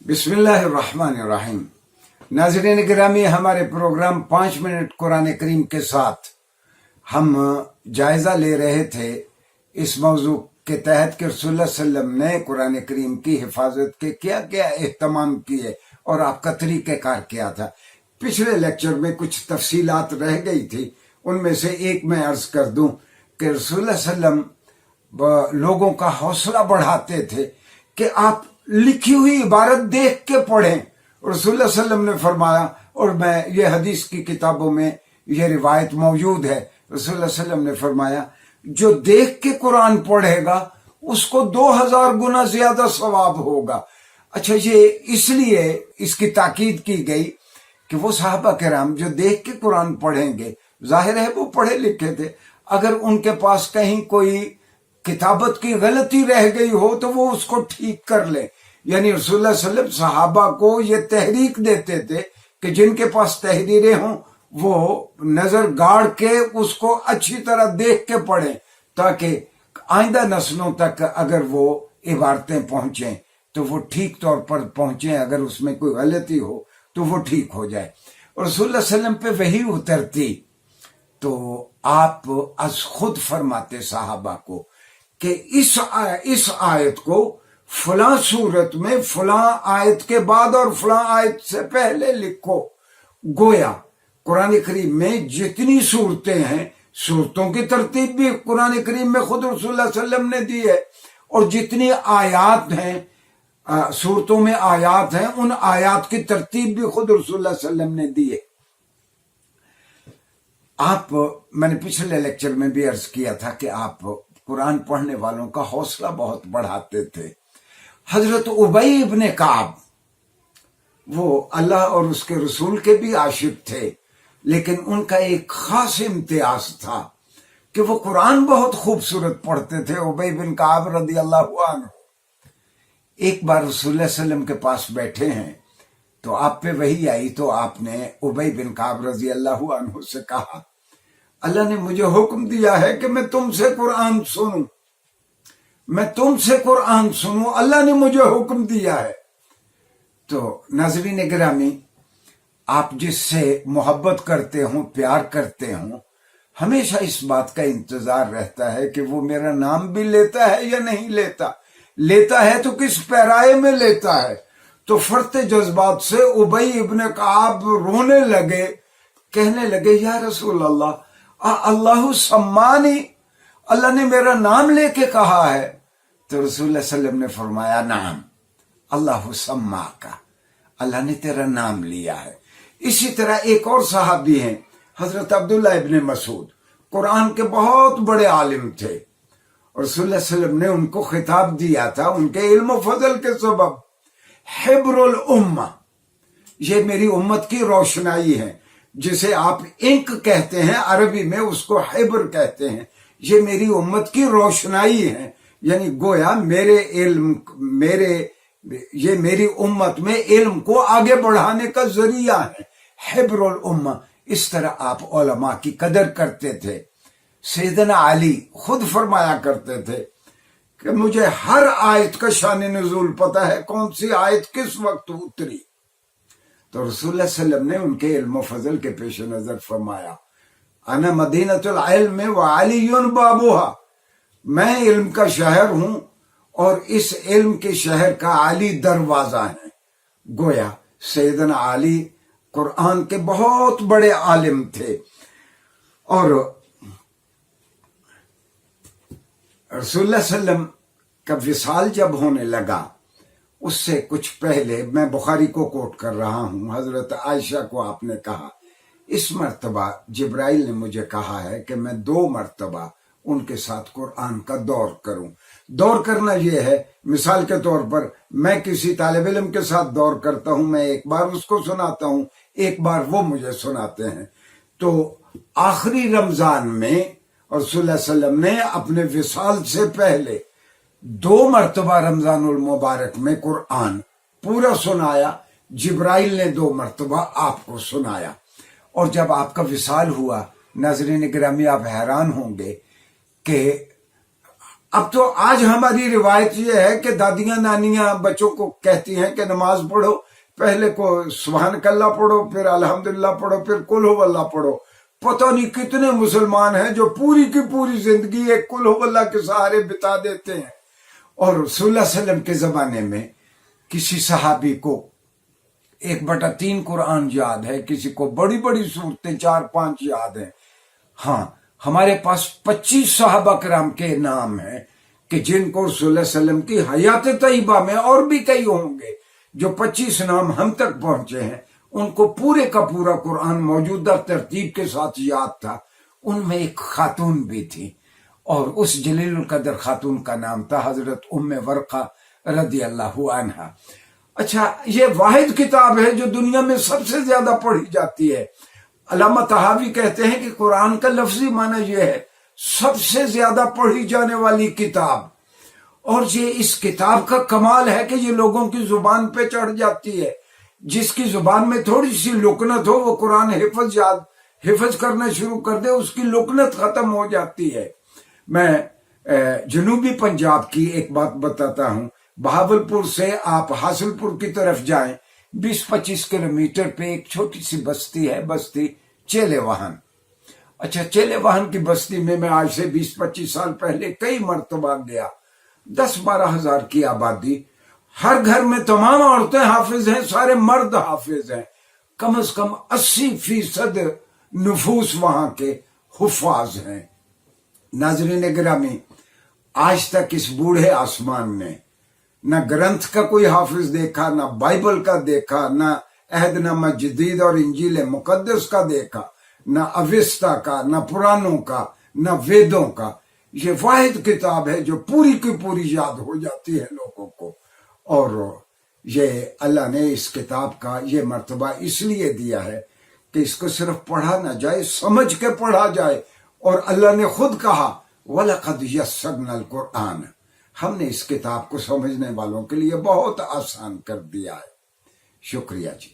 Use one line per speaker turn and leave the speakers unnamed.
बिस्मिल्लाहिर्रहमानिर्रहीम। नाज़रीन गिरामी, हमारे प्रोग्राम 5 मिनट कुरान करीम के साथ हम जायजा ले रहे थे इस मौजू के तहत कि रसूलुल्लाह सल्लल्लाहु अलैहि वसल्लम ने कुरान करीम की हिफाजत के क्या क्या एहतमाम किए और आपका तरीक़ेकार क्या था। पिछले लेक्चर में कुछ तफसीलात रह गई थी, उनमें से एक मैं अर्ज कर दूं कि रसूलुल्लाह सल्लल्लाहु अलैहि वसल्लम लोगों का हौसला बढ़ाते थे कि आप लिखी हुई इबारत देख के पढ़ें। रसूलुल्लाह सल्लल्लाहु अलैहि वसल्लम ने फरमाया, और मैं ये हदीस की किताबों में ये रिवायत मौजूद है, रसूलुल्लाह सल्लल्लाहु अलैहि वसल्लम ने फरमाया जो देख के कुरान पढ़ेगा उसको 2000 गुना ज्यादा सवाब होगा। अच्छा, ये इसलिए इसकी ताकीद की गई कि वो सहाबा किराम जो देख के कुरान पढ़ेंगे, जाहिर है वो पढ़े लिखे थे, अगर उनके पास कहीं कोई किताबत की गलती रह गई हो तो वो उसको ठीक कर ले। यानी रसूलुल्लाह सल्लल्लाहु अलैहि वसल्लम सहाबा को ये तहरीक देते थे कि जिनके पास तहरीरें हों वो नजर गाड़ के उसको अच्छी तरह देख के पढ़ें, ताकि आइंदा नस्लों तक अगर वो इबारतें पहुंचें तो वो ठीक तौर पर पहुंचे, अगर उसमें कोई गलती हो तो वो ठीक हो जाए। और रसूलुल्लाह सल्लल्लाहु अलैहि वसल्लम पे वही उतरती तो आप अज खुद फरमाते साहबा को कि इस आयत को फलां सूरत में फलां आयत के बाद और फलां आयत से पहले लिखो। गोया कुरान करीम में जितनी सूरतें हैं, सूरतों की तरतीब भी कुरान करीम में खुद रसूलुल्लाह सल्लल्लाहु अलैहि वसल्लम ने दी है, और जितनी आयात हैं, सूरतों में आयात हैं, उन आयात की तरतीब भी खुद रसूलुल्लाह सल्लल्लाहु अलैहि वसल्लम ने दी है। मैंने पिछले लेक्चर में भी अर्ज किया था कि आप कुरान पढ़ने वालों का हौसला बहुत बढ़ाते थे। हजरत उबई इब्ने काब वो अल्लाह और उसके रसूल के भी आशिक थे, लेकिन उनका एक खास इम्तियाज था कि वो कुरान बहुत खूबसूरत पढ़ते थे। उबई बिन काब रदी अल्लाहु अन्हु एक बार रसूलुल्लाह सल्लल्लाहु अलैहि वसल्लम के पास बैठे हैं तो आप पे वही आई, तो आपने उबई बिन काब रजी अल्लाहु अन्हु से कहा, अल्लाह ने मुझे हुक्म दिया है कि मैं तुमसे कुरान सुनूं, मैं तुमसे कुरान सुनूं, अल्लाह ने मुझे हुक्म दिया है। तो नाज़रीन गिरामी, आप जिससे मोहब्बत करते हो, प्यार करते हो, हमेशा इस बात का इंतजार रहता है कि वो मेरा नाम भी लेता है या नहीं लेता, लेता है तो किस पैराए में लेता है। तो फरते जज्बात से उबई इब्ने काब रोने लगे, कहने लगे, या रसूल अल्लाह, अल्लाहु सम्मानी, अल्लाह ने मेरा नाम लेके कहा है। तो रसूलुल्लाह सल्लल्लाहु अलैहि वसल्लम ने फरमाया, नाम अल्लाहु सम्मा का, अल्लाह ने तेरा नाम लिया है। इसी तरह एक और सहाबी हैं हजरत अब्दुल्ला इब्ने मसूद, कुरान के बहुत बड़े आलिम थे, और रसूलुल्लाह सल्लल्लाहु अलैहि वसल्लम ने उनको खिताब दिया था उनके इल्म फजल के सबब, हिब्रुल उम्मा, ये मेरी उम्मत की रोशनाई है। जिसे आप इंक कहते हैं अरबी में, उसको हिब्र कहते हैं। ये मेरी उम्मत की रोशनाई है, यानी गोया ये मेरी उम्मत में इल्म को आगे बढ़ाने का जरिया है, हिब्रुल उम्मा। इस तरह आप उलमा की कदर करते थे। सैयदना अली खुद फरमाया करते थे कि मुझे हर आयत का शान नुज़ूल पता है, कौन सी आयत किस वक्त उतरी। तो रसूलुल्लाह सल्लल्लाहु अलैहि वसल्लम ने उनके इल्म फजल के पेश नजर फरमाया, अना मदीनतुल इल्म व अलीयुन बाबुहा, मैं इल्म का शहर हूं और इस इल्म के शहर का अली दरवाजा है। गोया सैयदना अली कुरान के बहुत बड़े आलिम थे। और रसूलुल्लाह सल्लल्लाहु अलैहि वसल्लम का विसाल जब होने लगा, उससे कुछ पहले, मैं बुखारी को कोट कर रहा हूं, हजरत आयशा को आपने कहा, इस मर्तबा जिब्राइल ने मुझे कहा है कि मैं 2 मर्तबा उनके साथ कुरान का दौर करूं। दौर करना यह है, मिसाल के तौर पर मैं किसी तालिब इल्म के साथ दौर करता हूं, मैं एक बार उसको सुनाता हूं, एक बार वो मुझे सुनाते हैं। तो आखिरी रमजान में रसूलुल्लाह सल्लल्लाहु अलैहि वसल्लम ने अपने विसाल से पहले 2 मर्तबा रमजानुल मुबारक में कुरान पूरा सुनाया। जिब्राइल ने 2 मर्तबा आपको सुनाया। और जब आपका विसाल हुआ, नाज़रीन गिरामी, आप हैरान होंगे कि اب تو آج ہماری روایت یہ ہے کہ دادیاں نانیاں بچوں کو کہتی ہیں کہ نماز پڑھو، پہلے کو سبحانک اللہ پڑھو، پھر الحمدللہ پڑھو، پھر قل ہو اللہ پڑھو۔ پتہ نہیں کتنے مسلمان ہیں جو پوری کی پوری زندگی ایک قل ہو اللہ کے سہارے بتا دیتے ہیں۔ اور رسول اللہ صلی اللہ علیہ وسلم کے زمانے میں کسی صحابی کو 1/3 قرآن یاد ہے، کسی کو بڑی بڑی صورتیں 4-5 یاد ہیں۔ ہاں، ہمارے پاس 25 صحابہ کرام کے نام ہیں کہ جن کو رسول اللہ صلی اللہ علیہ وسلم کی حیات طیبہ میں، اور بھی کئی ہوں گے، جو 25 نام ہم تک پہنچے ہیں، ان کو پورے کا پورا قرآن موجودہ ترتیب کے ساتھ یاد تھا۔ ان میں ایک خاتون بھی تھی، اور اس جلیل القدر خاتون کا نام تھا حضرت ام ورقہ رضی اللہ عنہا۔ اچھا، یہ واحد کتاب ہے جو دنیا میں سب سے زیادہ پڑھی جاتی ہے۔ علامہ طحاوی کہتے ہیں کہ قرآن کا لفظی معنی یہ ہے سب سے زیادہ پڑھی جانے والی کتاب۔ اور یہ اس کتاب کا کمال ہے کہ یہ لوگوں کی زبان پہ چڑھ جاتی ہے۔ جس کی زبان میں تھوڑی سی لکنت ہو، وہ قرآن حفظ کرنا شروع کر دے، اس کی لکنت ختم ہو جاتی ہے۔ میں جنوبی پنجاب کی ایک بات بتاتا ہوں۔ بہاولپور سے آپ حاصل پور کی طرف جائیں، 20-25 کلومیٹر پہ ایک چھوٹی سی بستی ہے، بستی چیلے واہن۔ اچھا، چیلے واہن کی بستی میں آج سے 20-25 سال پہلے کئی مرتبہ گیا۔ 10-12 ہزار کی آبادی، ہر گھر میں تمام عورتیں حافظ ہیں، سارے مرد حافظ ہیں، کم از کم 80% نفوس وہاں کے حفاظ ہیں۔ ناظرین گرامی، آج تک اس بوڑھے آسمان نے نہ گرنتھ کا کوئی حافظ دیکھا، نہ بائبل کا دیکھا، نہ عہد نامہ جدید اور انجیل مقدس کا دیکھا، نہ اوستا کا، نہ پرانوں کا، نہ ویدوں کا۔ یہ واحد کتاب ہے جو پوری کی پوری یاد ہو جاتی ہے لوگوں کو۔ اور یہ اللہ نے اس کتاب کا یہ مرتبہ اس لیے دیا ہے کہ اس کو صرف پڑھا نہ جائے، سمجھ کے پڑھا جائے۔ اور اللہ نے خود کہا وَلَقَدْ يَسَّرْنَا الْقُرْآنَ، ہم نے اس کتاب کو سمجھنے والوں کے لیے بہت آسان کر دیا ہے۔ شکریہ جی۔